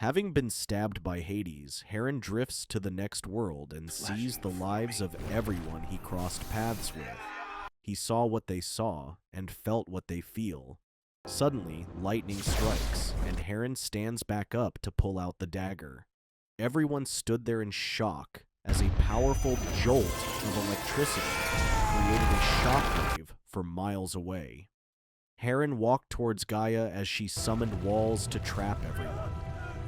Having been stabbed by Hades, Heron drifts to the next world and sees the lives of everyone he crossed paths with. He saw what they saw and felt what they feel. Suddenly, lightning strikes, and Heron stands back up to pull out the dagger. Everyone stood there in shock as a powerful jolt of electricity created a shockwave for miles away. Heron walked towards Gaia as she summoned walls to trap everyone.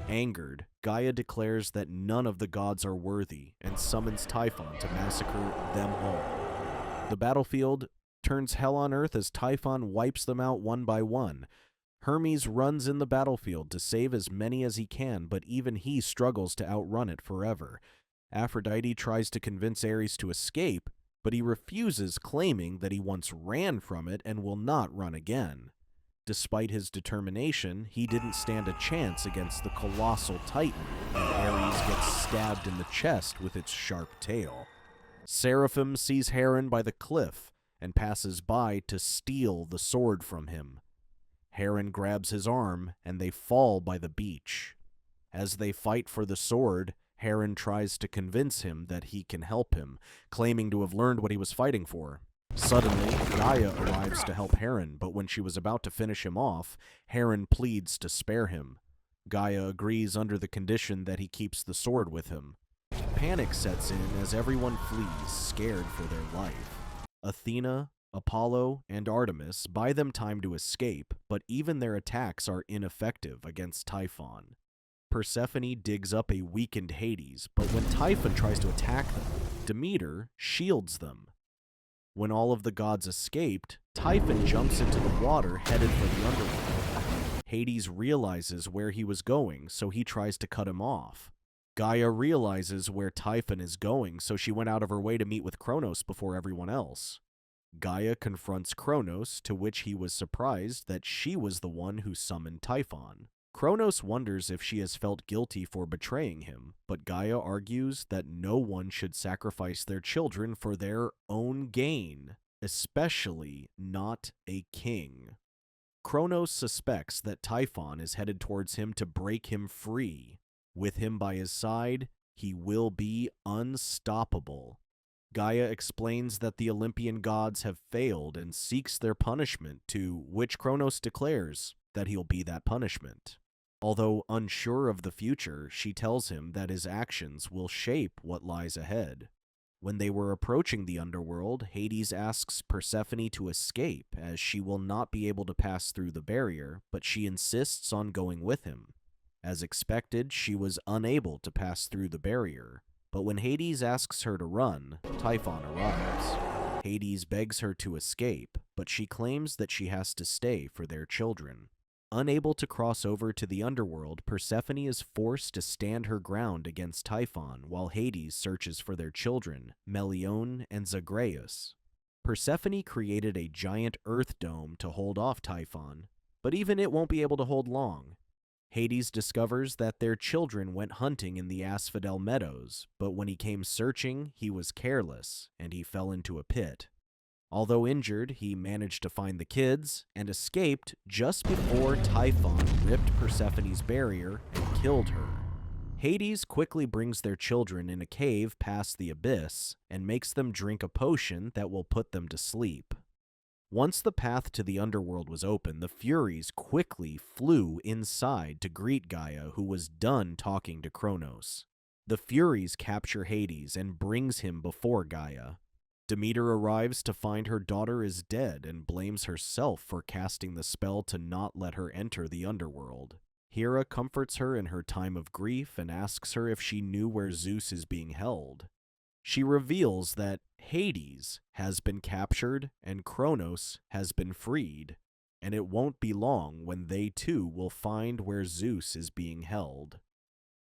Angered, Gaia declares that none of the gods are worthy and summons Typhon to massacre them all. The battlefield turns hell on earth as Typhon wipes them out one by one. Hermes runs in the battlefield to save as many as he can, but even he struggles to outrun it forever. Aphrodite tries to convince Ares to escape, but he refuses, claiming that he once ran from it and will not run again. Despite his determination, he didn't stand a chance against the colossal Titan, and Ares gets stabbed in the chest with its sharp tail. Seraphim sees Heron by the cliff and passes by to steal the sword from him. Heron grabs his arm, and they fall by the beach. As they fight for the sword, Heron tries to convince him that he can help him, claiming to have learned what he was fighting for. Suddenly, Gaia arrives to help Heron, but when she was about to finish him off, Heron pleads to spare him. Gaia agrees under the condition that he keeps the sword with him. Panic sets in as everyone flees, scared for their life. Athena, Apollo, and Artemis buy them time to escape, but even their attacks are ineffective against Typhon. Persephone digs up a weakened Hades, but when Typhon tries to attack them, Demeter shields them. When all of the gods escaped, Typhon jumps into the water headed for the underworld. Hades realizes where he was going, so he tries to cut him off. Gaia realizes where Typhon is going, so she went out of her way to meet with Kronos before everyone else. Gaia confronts Kronos, to which he was surprised that she was the one who summoned Typhon. Kronos wonders if she has felt guilty for betraying him, but Gaia argues that no one should sacrifice their children for their own gain, especially not a king. Kronos suspects that Typhon is headed towards him to break him free. With him by his side, he will be unstoppable. Gaia explains that the Olympian gods have failed and seeks their punishment, to which Kronos declares that he'll be that punishment. Although unsure of the future, she tells him that his actions will shape what lies ahead. When they were approaching the underworld, Hades asks Persephone to escape, as she will not be able to pass through the barrier, but she insists on going with him. As expected, she was unable to pass through the barrier, but when Hades asks her to run, Typhon arrives. Hades begs her to escape, but she claims that she has to stay for their children. Unable to cross over to the underworld, Persephone is forced to stand her ground against Typhon while Hades searches for their children, Melione and Zagreus. Persephone created a giant earth dome to hold off Typhon, but even it won't be able to hold long. Hades discovers that their children went hunting in the Asphodel meadows, but when he came searching, he was careless, and he fell into a pit. Although injured, he managed to find the kids and escaped just before Typhon ripped Persephone's barrier and killed her. Hades quickly brings their children in a cave past the abyss and makes them drink a potion that will put them to sleep. Once the path to the underworld was open, the Furies quickly flew inside to greet Gaia, who was done talking to Kronos. The Furies capture Hades and brings him before Gaia. Demeter arrives to find her daughter is dead and blames herself for casting the spell to not let her enter the underworld. Hera comforts her in her time of grief and asks her if she knew where Zeus is being held. She reveals that Hades has been captured and Kronos has been freed, and it won't be long when they too will find where Zeus is being held.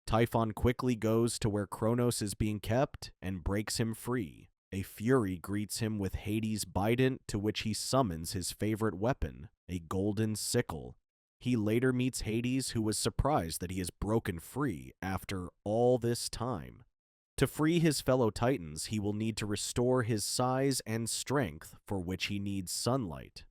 Typhon quickly goes to where Kronos is being kept and breaks him free. A Fury greets him with Hades' bident, to which he summons his favorite weapon, a golden sickle. He later meets Hades, who was surprised that he is broken free after all this time. To free his fellow Titans, he will need to restore his size and strength, for which he needs sunlight.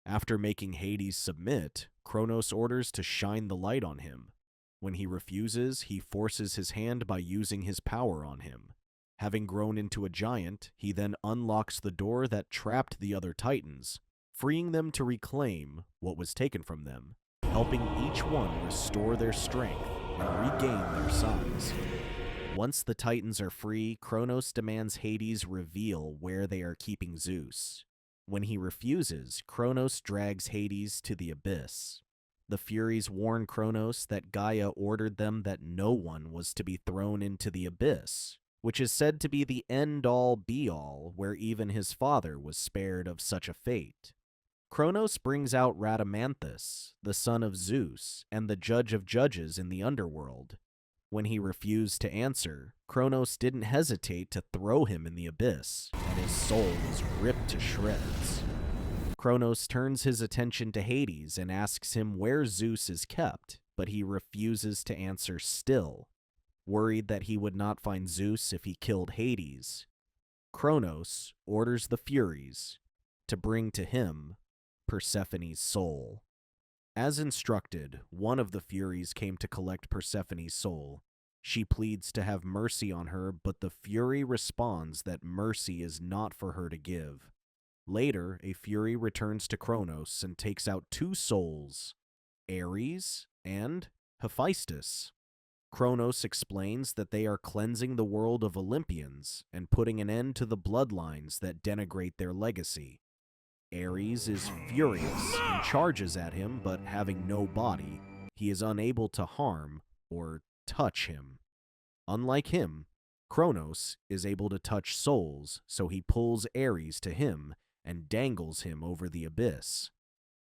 After making Hades submit, Kronos orders to shine the light on him. When he refuses, he forces his hand by using his power on him. Having grown into a giant, he then unlocks the door that trapped the other Titans, freeing them to reclaim what was taken from them, helping each one restore their strength and regain their size. Once the Titans are free, Kronos demands Hades reveal where they are keeping Zeus. When he refuses, Kronos drags Hades to the abyss. The Furies warn Kronos that Gaia ordered them that no one was to be thrown into the abyss, which is said to be the end-all be-all where even his father was spared of such a fate. Kronos brings out Rhadamanthus, the son of Zeus, and the judge of judges in the underworld. When he refused to answer, Kronos didn't hesitate to throw him in the abyss, and his soul was ripped to shreds. Kronos turns his attention to Hades and asks him where Zeus is kept, but he refuses to answer still, worried that he would not find Zeus if he killed Hades. Kronos orders the Furies to bring to him Persephone's soul. As instructed, one of the Furies came to collect Persephone's soul. She pleads to have mercy on her, but the Fury responds that mercy is not for her to give. Later, a Fury returns to Kronos and takes out two souls, Ares and Hephaestus. Kronos explains that they are cleansing the world of Olympians and putting an end to the bloodlines that denigrate their legacy. Ares is furious and charges at him, but having no body, he is unable to harm or touch him. Unlike him, Kronos is able to touch souls, so he pulls Ares to him and dangles him over the abyss.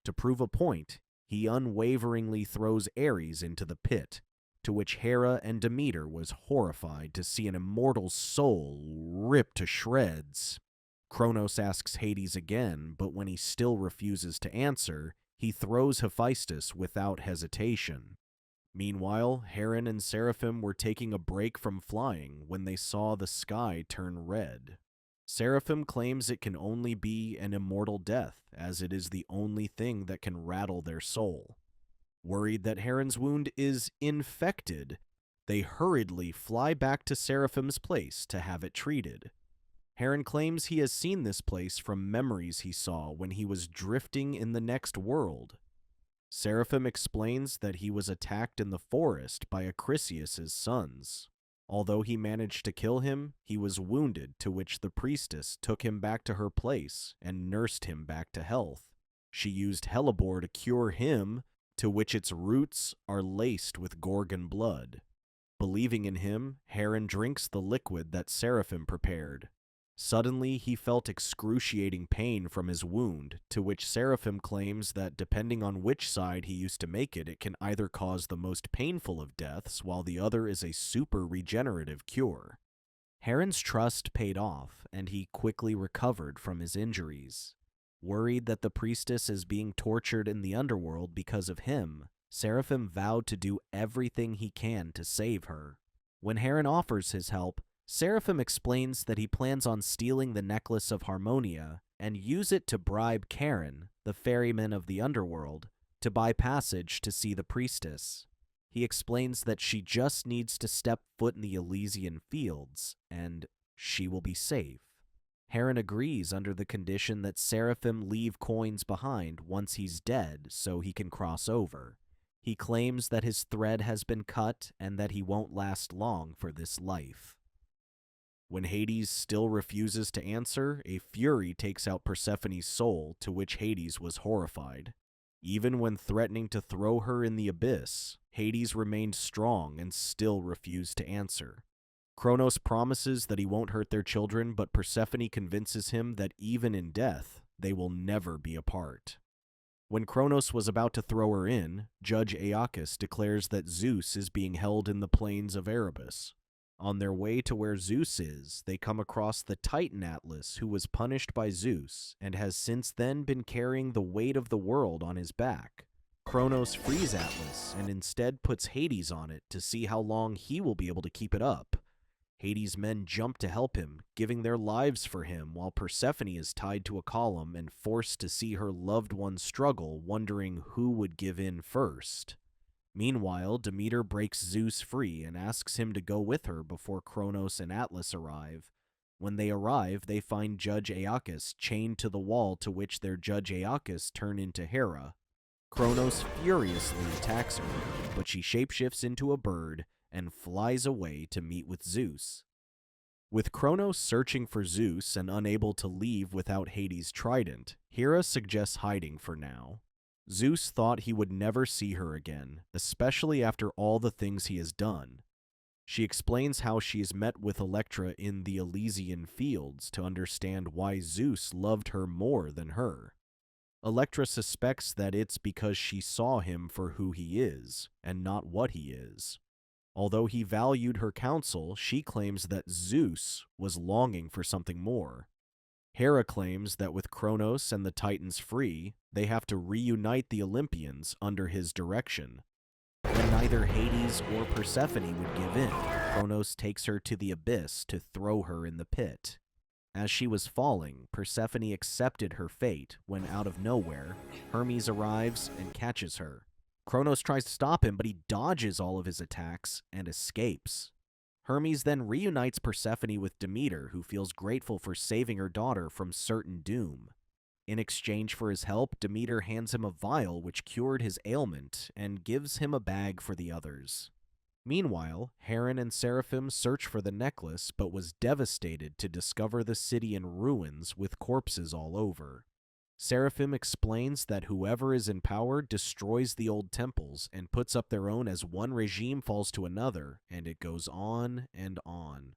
To prove a point, he unwaveringly throws Ares into the pit, to which Hera and Demeter was horrified to see an immortal soul ripped to shreds. Kronos asks Hades again, but when he still refuses to answer, he throws Hephaestus without hesitation. Meanwhile, Heron and Seraphim were taking a break from flying when they saw the sky turn red. Seraphim claims it can only be an immortal death, as it is the only thing that can rattle their soul. Worried that Heron's wound is infected, they hurriedly fly back to Seraphim's place to have it treated. Heron claims he has seen this place from memories he saw when he was drifting in the next world. Seraphim explains that he was attacked in the forest by Acrisius' sons. Although he managed to kill him, he was wounded, to which the priestess took him back to her place and nursed him back to health. She used hellebore to cure him, to which its roots are laced with Gorgon blood. Believing in him, Heron drinks the liquid that Seraphim prepared. Suddenly, he felt excruciating pain from his wound, to which Seraphim claims that depending on which side he used to make it, it can either cause the most painful of deaths, while the other is a super regenerative cure. Heron's trust paid off, and he quickly recovered from his injuries. Worried that the priestess is being tortured in the underworld because of him, Seraphim vowed to do everything he can to save her. When Heron offers his help, Seraphim explains that he plans on stealing the necklace of Harmonia and use it to bribe Charon, the ferryman of the underworld, to buy passage to see the priestess. He explains that she just needs to step foot in the Elysian fields, and she will be safe. Heron agrees under the condition that Seraphim leave coins behind once he's dead so he can cross over. He claims that his thread has been cut and that he won't last long for this life. When Hades still refuses to answer, a Fury takes out Persephone's soul, to which Hades was horrified. Even when threatening to throw her in the abyss, Hades remained strong and still refused to answer. Kronos promises that he won't hurt their children, but Persephone convinces him that even in death, they will never be apart. When Kronos was about to throw her in, Judge Aeacus declares that Zeus is being held in the plains of Erebus. On their way to where Zeus is, they come across the Titan Atlas, who was punished by Zeus and has since then been carrying the weight of the world on his back. Kronos frees Atlas and instead puts Hades on it to see how long he will be able to keep it up. Hades' men jump to help him, giving their lives for him, while Persephone is tied to a column and forced to see her loved one struggle, wondering who would give in first. Meanwhile, Demeter breaks Zeus free and asks him to go with her before Kronos and Atlas arrive. When they arrive, they find Judge Aeacus chained to the wall, to which their Judge Aeacus turn into Hera. Kronos furiously attacks her, but she shapeshifts into a bird and flies away to meet with Zeus. With Kronos searching for Zeus and unable to leave without Hades' trident, Hera suggests hiding for now. Zeus thought he would never see her again, especially after all the things he has done. She explains how she has met with Electra in the Elysian fields to understand why Zeus loved her more than her. Electra suspects that it's because she saw him for who he is, and not what he is. Although he valued her counsel, she claims that Zeus was longing for something more. Hera claims that with Kronos and the Titans free, they have to reunite the Olympians under his direction. When neither Hades or Persephone would give in, Kronos takes her to the abyss to throw her in the pit. As she was falling, Persephone accepted her fate when, out of nowhere, Hermes arrives and catches her. Kronos tries to stop him, but he dodges all of his attacks and escapes. Hermes then reunites Persephone with Demeter, who feels grateful for saving her daughter from certain doom. In exchange for his help, Demeter hands him a vial which cured his ailment and gives him a bag for the others. Meanwhile, Heron and Seraphim search for the necklace, but was devastated to discover the city in ruins with corpses all over. Seraphim explains that whoever is in power destroys the old temples and puts up their own as one regime falls to another, and it goes on and on.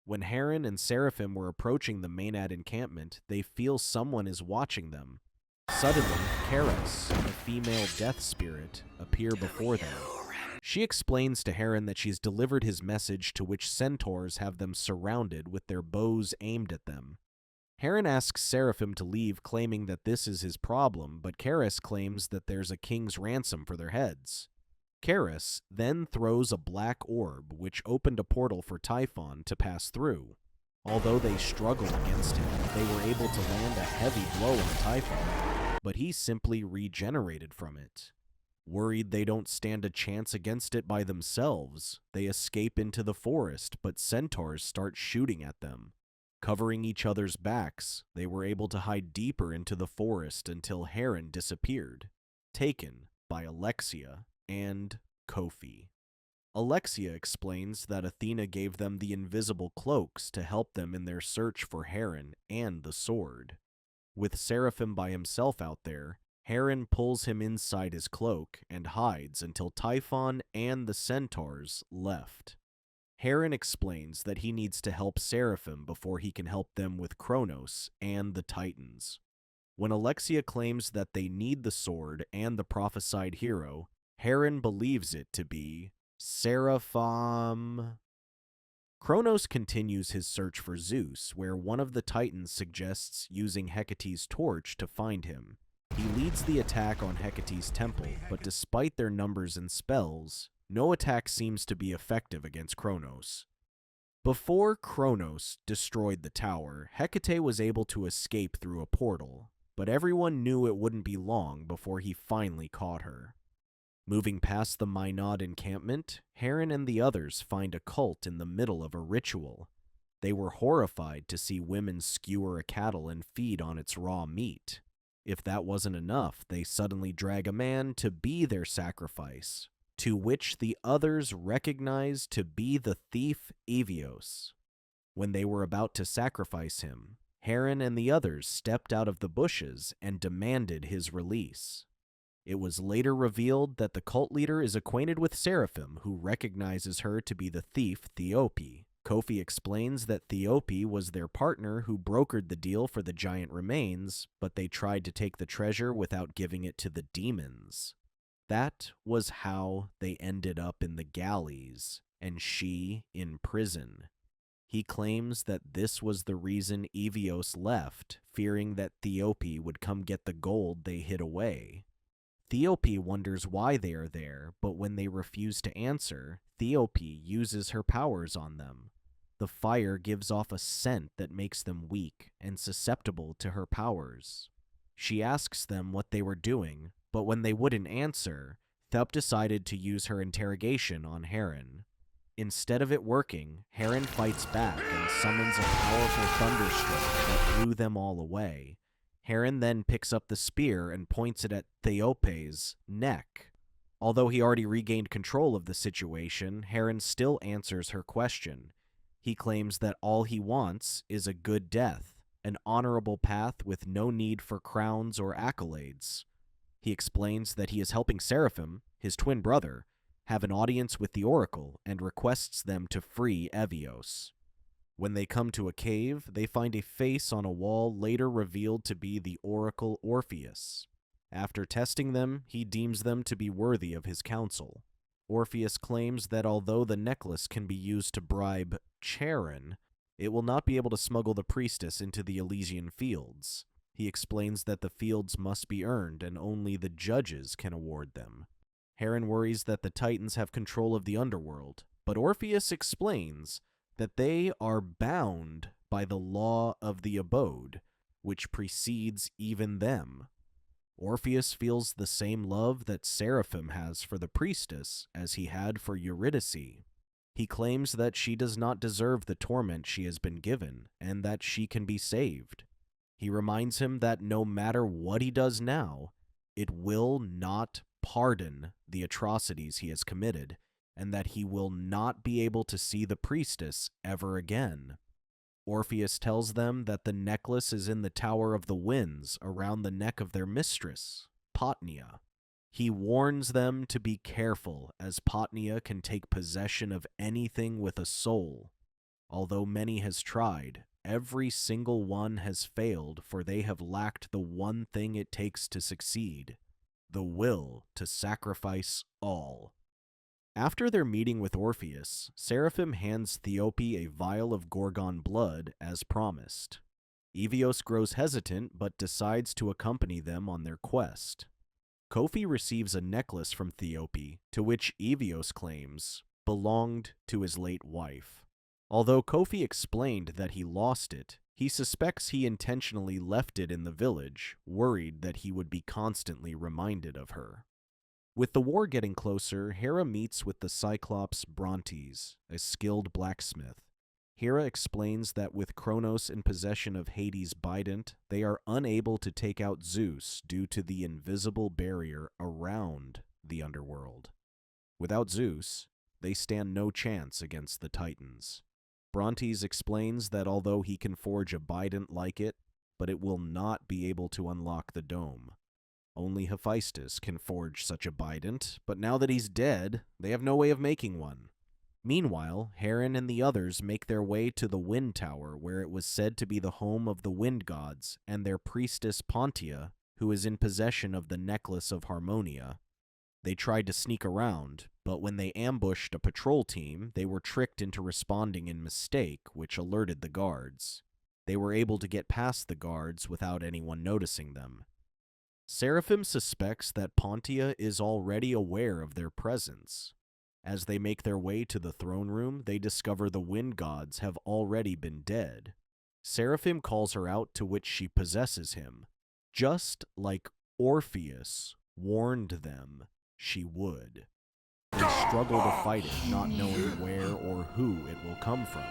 When Heron and Seraphim were approaching the Maenad encampment, they feel someone is watching them. Suddenly, Charis, a female death spirit, appear before them. She explains to Heron that she's delivered his message, to which centaurs have them surrounded with their bows aimed at them. Heron asks Seraphim to leave, claiming that this is his problem, but Charis claims that there's a king's ransom for their heads. Charis then throws a black orb, which opened a portal for Typhon to pass through. Although they struggled against him, they were able to land a heavy blow on Typhon, but he simply regenerated from it. Worried they don't stand a chance against it by themselves, they escape into the forest, but centaurs start shooting at them. Covering each other's backs, they were able to hide deeper into the forest until Heron disappeared, taken by Alexia and Kofi. Alexia explains that Athena gave them the invisible cloaks to help them in their search for Heron and the sword. With Seraphim by himself out there, Heron pulls him inside his cloak and hides until Typhon and the centaurs left. Heron explains that he needs to help Seraphim before he can help them with Kronos and the Titans. When Alexia claims that they need the sword and the prophesied hero, Heron believes it to be Seraphim. Kronos continues his search for Zeus, where one of the Titans suggests using Hecate's torch to find him. He leads the attack on Hecate's temple, but despite their numbers and spells, no attack seems to be effective against Kronos. Before Kronos destroyed the tower, Hecate was able to escape through a portal, but everyone knew it wouldn't be long before he finally caught her. Moving past the Maenad encampment, Heron and the others find a cult in the middle of a ritual. They were horrified to see women skewer a cattle and feed on its raw meat. If that wasn't enough, they suddenly drag a man to be their sacrifice, to which the others recognize to be the thief Evios. When they were about to sacrifice him, Heron and the others stepped out of the bushes and demanded his release. It was later revealed that the cult leader is acquainted with Seraphim, who recognizes her to be the thief Theope. Kofi explains that Theope was their partner who brokered the deal for the giant remains, but they tried to take the treasure without giving it to the demons. That was how they ended up in the galleys, and she in prison. He claims that this was the reason Evios left, fearing that Theope would come get the gold they hid away. Theope wonders why they are there, but when they refuse to answer, Theope uses her powers on them. The fire gives off a scent that makes them weak and susceptible to her powers. She asks them what they were doing, but when they wouldn't answer, Thup decided to use her interrogation on Heron. Instead of it working, Heron fights back and summons a powerful thunderstroke that blew them all away. Heron then picks up the spear and points it at Theope's neck. Although he already regained control of the situation, Heron still answers her question. He claims that all he wants is a good death, an honorable path with no need for crowns or accolades. He explains that he is helping Seraphim, his twin brother, have an audience with the Oracle and requests them to free Evios. When they come to a cave, they find a face on a wall later revealed to be the Oracle Orpheus. After testing them, he deems them to be worthy of his counsel. Orpheus claims that although the necklace can be used to bribe Charon, it will not be able to smuggle the priestess into the Elysian fields. He explains that the fields must be earned and only the judges can award them. Heron worries that the Titans have control of the underworld, but Orpheus explains that they are bound by the law of the abode, which precedes even them. Orpheus feels the same love that Seraphim has for the priestess as he had for Eurydice. He claims that she does not deserve the torment she has been given, and that she can be saved. He reminds him that no matter what he does now, it will not pardon the atrocities he has committed, and that he will not be able to see the priestess ever again. Orpheus tells them that the necklace is in the Tower of the Winds around the neck of their mistress, Potnia. He warns them to be careful, as Potnia can take possession of anything with a soul. Although many has tried, every single one has failed, for they have lacked the one thing it takes to succeed, the will to sacrifice all. After their meeting with Orpheus, Seraphim hands Theope a vial of Gorgon blood as promised. Evios grows hesitant but decides to accompany them on their quest. Kofi receives a necklace from Theope, to which Evios claims belonged to his late wife. Although Kofi explained that he lost it, he suspects he intentionally left it in the village, worried that he would be constantly reminded of her. With the war getting closer, Hera meets with the Cyclops Brontes, a skilled blacksmith. Hera explains that with Kronos in possession of Hades' Bident, they are unable to take out Zeus due to the invisible barrier around the underworld. Without Zeus, they stand no chance against the Titans. Brontes explains that although he can forge a Bident like it, but it will not be able to unlock the dome. Only Hephaestus can forge such a Bident, but now that he's dead, they have no way of making one. Meanwhile, Heron and the others make their way to the Wind Tower, where it was said to be the home of the wind gods, and their priestess Pontia, who is in possession of the Necklace of Harmonia. They tried to sneak around, but when they ambushed a patrol team, they were tricked into responding in mistake, which alerted the guards. They were able to get past the guards without anyone noticing them. Seraphim suspects that Pontia is already aware of their presence. As they make their way to the throne room, they discover the wind gods have already been dead. Seraphim calls her out, to which she possesses him, just like Orpheus warned them she would. They struggle to fight it, not knowing where or who it will come from,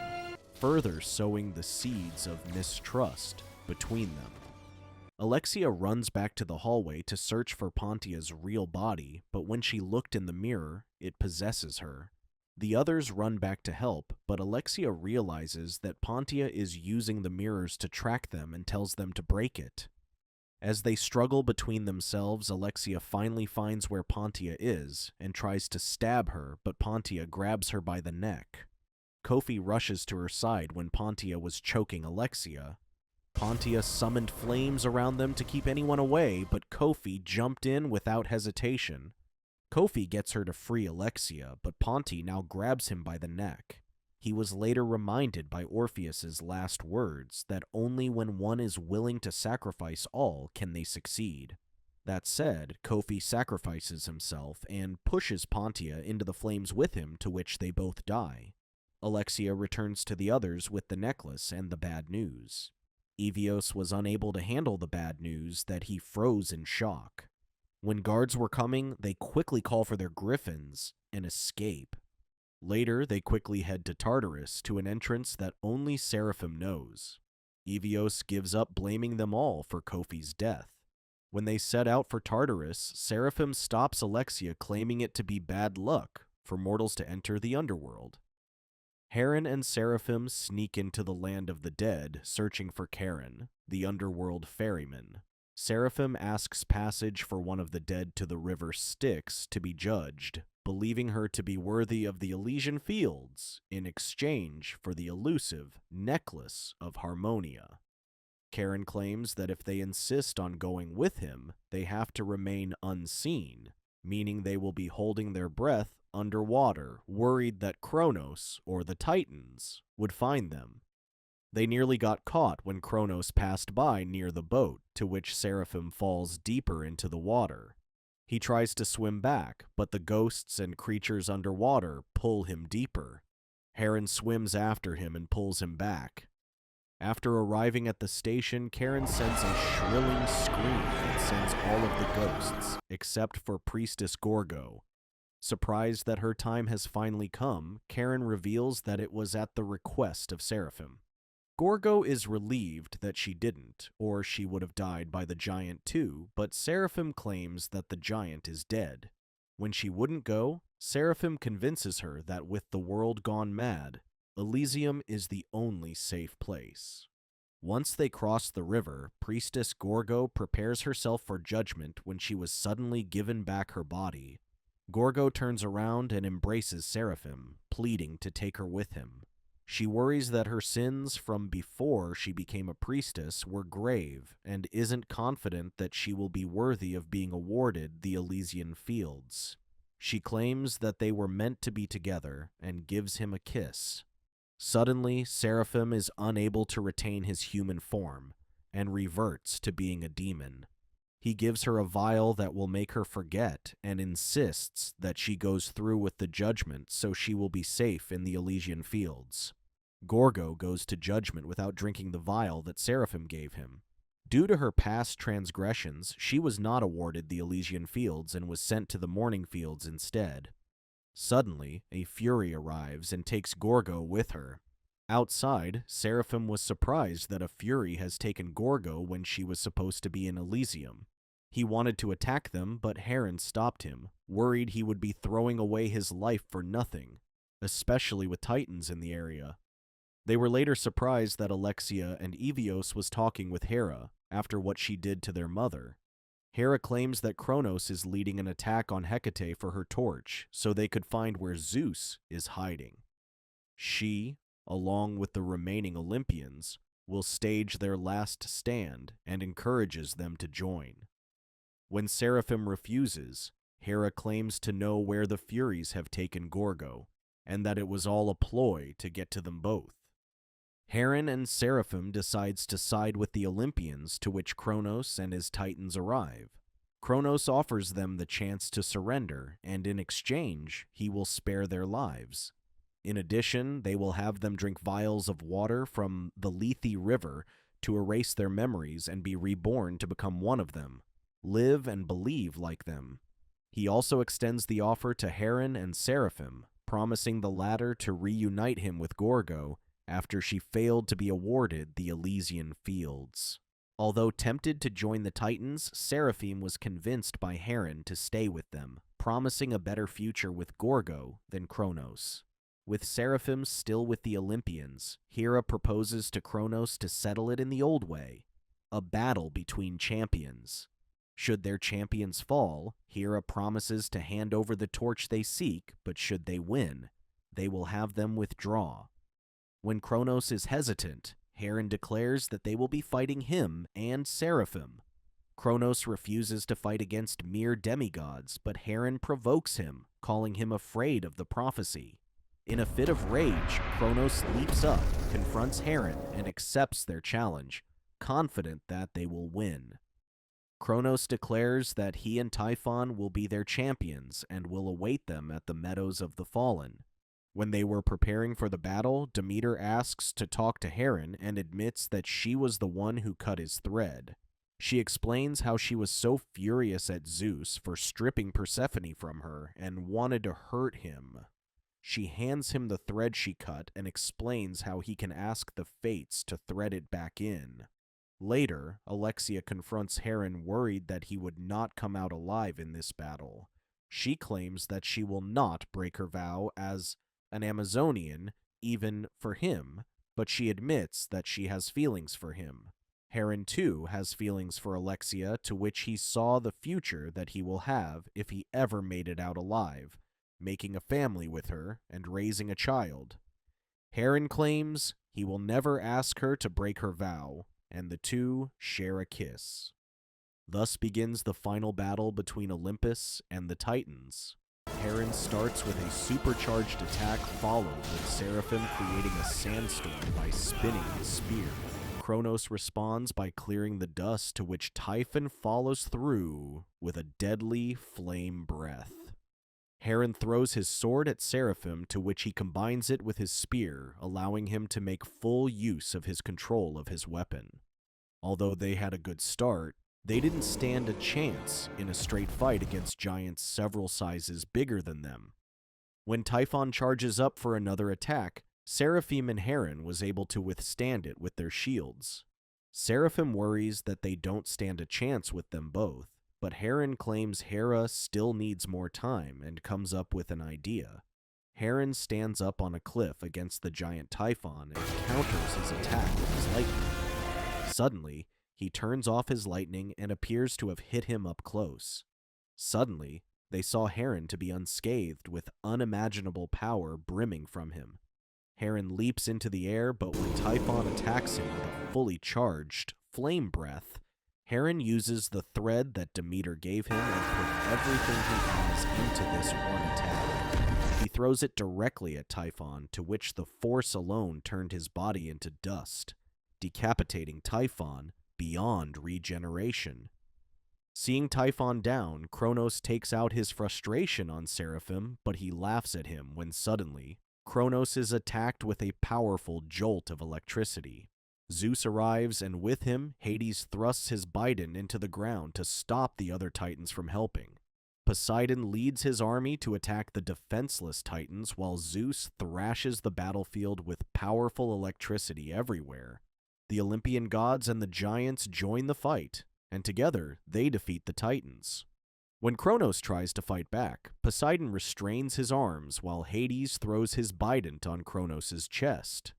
further sowing the seeds of mistrust between them. Alexia runs back to the hallway to search for Pontia's real body, but when she looked in the mirror, it possesses her. The others run back to help, but Alexia realizes that Pontia is using the mirrors to track them and tells them to break it. As they struggle between themselves, Alexia finally finds where Pontia is and tries to stab her, but Pontia grabs her by the neck. Kofi rushes to her side when Pontia was choking Alexia. Pontia summoned flames around them to keep anyone away, but Kofi jumped in without hesitation. Kofi gets her to free Alexia, but Ponti now grabs him by the neck. He was later reminded by Orpheus's last words that only when one is willing to sacrifice all can they succeed. That said, Kofi sacrifices himself and pushes Pontia into the flames with him, to which they both die. Alexia returns to the others with the necklace and the bad news. Evios was unable to handle the bad news that he froze in shock. When guards were coming, they quickly call for their griffins and escape. Later, they quickly head to Tartarus to an entrance that only Seraphim knows. Evios gives up blaming them all for Kofi's death. When they set out for Tartarus, Seraphim stops Alexia, claiming it to be bad luck for mortals to enter the underworld. Heron and Seraphim sneak into the land of the dead, searching for Charon, the underworld ferryman. Seraphim asks passage for one of the dead to the river Styx to be judged, believing her to be worthy of the Elysian Fields in exchange for the elusive necklace of Harmonia. Charon claims that if they insist on going with him, they have to remain unseen, meaning they will be holding their breath underwater, worried that Kronos, or the Titans, would find them. They nearly got caught when Kronos passed by near the boat, to which Seraphim falls deeper into the water. He tries to swim back, but the ghosts and creatures underwater pull him deeper. Heron swims after him and pulls him back. After arriving at the station, Charon sends a shrilling scream that sends all of the ghosts, except for Priestess Gorgo. Surprised that her time has finally come, Charon reveals that it was at the request of Seraphim. Gorgo is relieved that she didn't, or she would have died by the giant too, but Seraphim claims that the giant is dead. When she wouldn't go, Seraphim convinces her that with the world gone mad, Elysium is the only safe place. Once they cross the river, Priestess Gorgo prepares herself for judgment when she was suddenly given back her body. Gorgo turns around and embraces Seraphim, pleading to take her with him. She worries that her sins from before she became a priestess were grave and isn't confident that she will be worthy of being awarded the Elysian Fields. She claims that they were meant to be together and gives him a kiss. Suddenly, Seraphim is unable to retain his human form and reverts to being a demon. He gives her a vial that will make her forget and insists that she goes through with the judgment so she will be safe in the Elysian Fields. Gorgo goes to judgment without drinking the vial that Seraphim gave him. Due to her past transgressions, she was not awarded the Elysian Fields and was sent to the Mourning Fields instead. Suddenly, a Fury arrives and takes Gorgo with her. Outside, Seraphim was surprised that a Fury has taken Gorgo when she was supposed to be in Elysium. He wanted to attack them, but Heron stopped him, worried he would be throwing away his life for nothing, especially with Titans in the area. They were later surprised that Alexia and Evios was talking with Hera after what she did to their mother. Hera claims that Kronos is leading an attack on Hecate for her torch so they could find where Zeus is hiding. She, along with the remaining Olympians, will stage their last stand and encourages them to join. When Seraphim refuses, Hera claims to know where the Furies have taken Gorgo, and that it was all a ploy to get to them both. Heron and Seraphim decides to side with the Olympians, to which Kronos and his Titans arrive. Kronos offers them the chance to surrender, and in exchange, he will spare their lives. In addition, they will have them drink vials of water from the Lethe River to erase their memories and be reborn to become one of them, live and believe like them. He also extends the offer to Heron and Seraphim, promising the latter to reunite him with Gorgo after she failed to be awarded the Elysian Fields. Although tempted to join the Titans, Seraphim was convinced by Heron to stay with them, promising a better future with Gorgo than Kronos. With Seraphim still with the Olympians, Hera proposes to Kronos to settle it in the old way, a battle between champions. Should their champions fall, Hera promises to hand over the torch they seek, but should they win, they will have them withdraw. When Kronos is hesitant, Heron declares that they will be fighting him and Seraphim. Kronos refuses to fight against mere demigods, but Heron provokes him, calling him afraid of the prophecy. In a fit of rage, Kronos leaps up, confronts Heron, and accepts their challenge, confident that they will win. Kronos declares that he and Typhon will be their champions and will await them at the Meadows of the Fallen. When they were preparing for the battle, Demeter asks to talk to Heron and admits that she was the one who cut his thread. She explains how she was so furious at Zeus for stripping Persephone from her and wanted to hurt him. She hands him the thread she cut and explains how he can ask the fates to thread it back in. Later, Alexia confronts Heron, worried that he would not come out alive in this battle. She claims that she will not break her vow as an Amazonian, even for him, but she admits that she has feelings for him. Heron, too, has feelings for Alexia, to which he saw the future that he will have if he ever made it out alive, making a family with her and raising a child. Heron claims he will never ask her to break her vow, and the two share a kiss. Thus begins the final battle between Olympus and the Titans. Heron starts with a supercharged attack, followed with Seraphim creating a sandstorm by spinning his spear. Kronos responds by clearing the dust, to which Typhon follows through with a deadly flame breath. Heron throws his sword at Seraphim, to which he combines it with his spear, allowing him to make full use of his control of his weapon. Although they had a good start, they didn't stand a chance in a straight fight against giants several sizes bigger than them. When Typhon charges up for another attack, Seraphim and Heron was able to withstand it with their shields. Seraphim worries that they don't stand a chance with them both, but Heron claims Hera still needs more time and comes up with an idea. Heron stands up on a cliff against the giant Typhon and counters his attack with his lightning. Suddenly, he turns off his lightning and appears to have hit him up close. Suddenly, they saw Heron to be unscathed, with unimaginable power brimming from him. Heron leaps into the air, but when Typhon attacks him with a fully charged flame breath, Heron uses the thread that Demeter gave him and put everything he has into this one attack. He throws it directly at Typhon, to which the force alone turned his body into dust, decapitating Typhon beyond regeneration. Seeing Typhon down, Kronos takes out his frustration on Seraphim, but he laughs at him when suddenly, Kronos is attacked with a powerful jolt of electricity. Zeus arrives, and with him, Hades thrusts his bidon into the ground to stop the other Titans from helping. Poseidon leads his army to attack the defenseless Titans, while Zeus thrashes the battlefield with powerful electricity everywhere. The Olympian gods and the giants join the fight, and together they defeat the Titans. When Kronos tries to fight back, Poseidon restrains his arms while Hades throws his bident on Kronos' chest.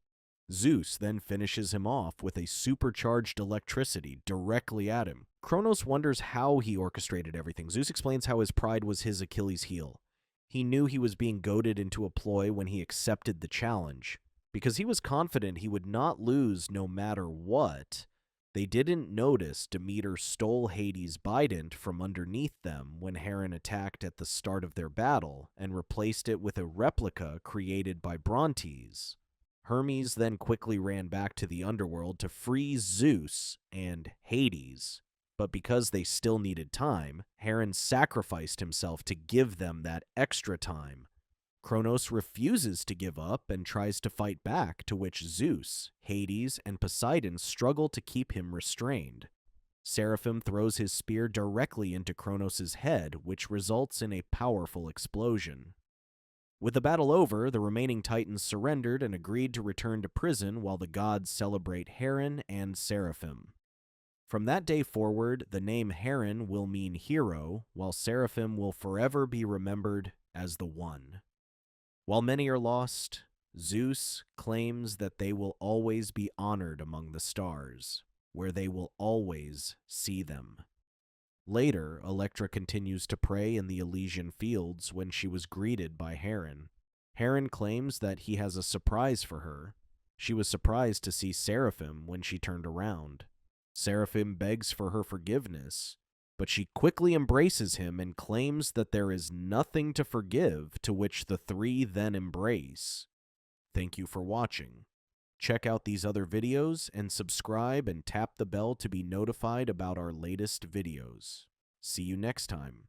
Zeus then finishes him off with a supercharged electricity directly at him. Kronos wonders how he orchestrated everything. Zeus explains how his pride was his Achilles' heel. He knew he was being goaded into a ploy when he accepted the challenge. Because he was confident he would not lose no matter what, they didn't notice Demeter stole Hades' bident from underneath them when Heron attacked at the start of their battle and replaced it with a replica created by Brontes. Hermes then quickly ran back to the underworld to free Zeus and Hades, but because they still needed time, Heron sacrificed himself to give them that extra time. Kronos refuses to give up and tries to fight back, to which Zeus, Hades, and Poseidon struggle to keep him restrained. Seraphim throws his spear directly into Kronos' head, which results in a powerful explosion. With the battle over, the remaining Titans surrendered and agreed to return to prison while the gods celebrate Heron and Seraphim. From that day forward, the name Heron will mean hero, while Seraphim will forever be remembered as the One. While many are lost, Zeus claims that they will always be honored among the stars, where they will always see them. Later, Electra continues to pray in the Elysian fields when she was greeted by Heron. Heron claims that he has a surprise for her. She was surprised to see Seraphim when she turned around. Seraphim begs for her forgiveness, but she quickly embraces him and claims that there is nothing to forgive, to which the three then embrace. Thank you for watching. Check out these other videos and subscribe and tap the bell to be notified about our latest videos. See you next time.